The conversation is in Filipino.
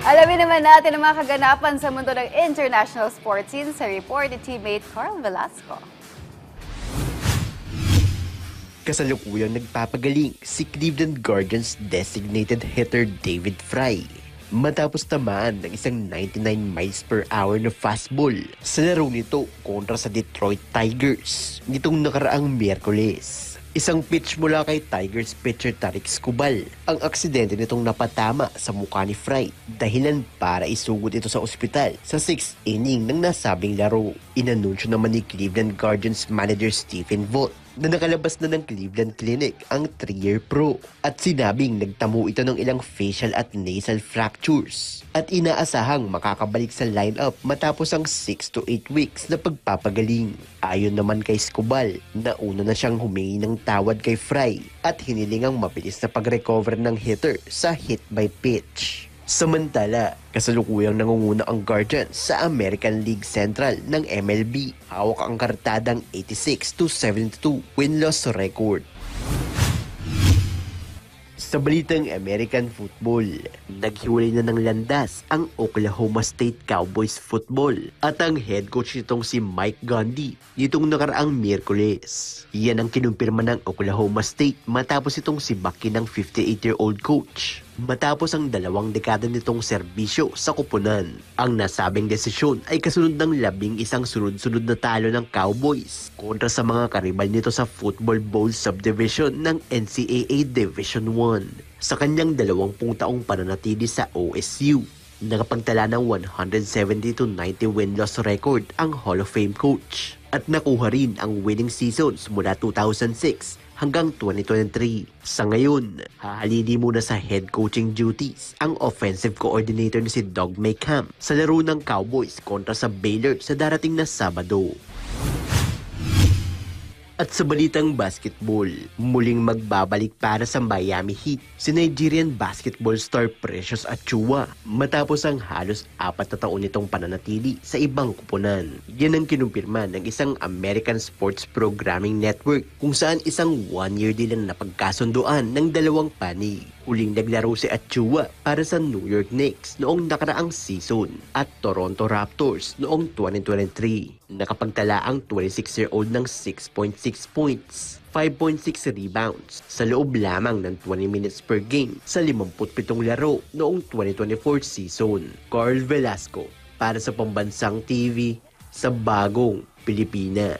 Alamin naman natin ang mga kaganapan sa mundo ng international sports scene sa report ni teammate Carl Velasco. Kasalukuyang nagpapagaling si Cleveland Guardians designated hitter David Fry matapos tamaan ng isang 99 miles per hour na fastball sa laro nito kontra sa Detroit Tigers nitong nakaraang Miyerkules. Isang pitch mula kay Tigers pitcher Tarik Skubal ang aksidente nitong napatama sa mukha ni Fry, dahilan para isugod ito sa ospital sa 6th inning ng nasabing laro. Inanunsyo naman ni Cleveland Guardians manager Stephen Vogt na nakalabas na ng Cleveland Clinic ang 3-year pro at sinabing nagtamo ito ng ilang facial at nasal fractures at inaasahang makakabalik sa lineup matapos ang 6 to 8 weeks na pagpapagaling. Ayon naman kay Skubal, nauna na siyang humingi ng tawad kay Fry at hinilingang mabilis na pag-recover ng hitter sa hit by pitch. Samantala, kasalukuyang nangunguna ang Guardians sa American League Central ng MLB. Hawak ang kartadang 86-72 win-loss record. Sa balitang American football, naghiwalay na ng landas ang Oklahoma State Cowboys football at ang head coach nitong si Mike Gundy nitong nakaraang Miyerkules. Yan ang kinumpirma ng Oklahoma State matapos itong si Bucky ng 58-year-old coach. Matapos ang 2 dekada nitong serbisyo sa kupunan, ang nasabing desisyon ay kasunod ng 11 sunod-sunod na talo ng Cowboys kontra sa mga karibal nito sa Football Bowl Subdivision ng NCAA Division I. Sa kanyang 20 taong pananatili sa OSU, nakapagtala ng 170-90 win-loss record ang Hall of Fame coach at nakuha rin ang winning seasons mula 2006 hanggang 2023. Sa ngayon, hahalili muna sa head coaching duties ang offensive coordinator ni si Doug Maycamp sa laro ng Cowboys kontra sa Baylor sa darating na Sabado. At sa balitang basketball, muling magbabalik para sa Miami Heat si Nigerian basketball star Precious Achiuwa matapos ang halos 4 na taon nitong pananatili sa ibang kupunan. Yan ang kinumpirma ng isang American Sports Programming Network kung saan isang 1-year deal ang napagkasunduan ng dalawang panig. Huling naglaro si Achiuwa para sa New York Knicks noong nakaraang season at Toronto Raptors noong 2023. Nakapagtala ang 26-year-old ng 6.6 points, 5.6 rebounds sa loob lamang ng 20 minutes per game sa 57 laro noong 2024 season. Carl Velasco para sa Pambansang TV sa Bagong Pilipinas.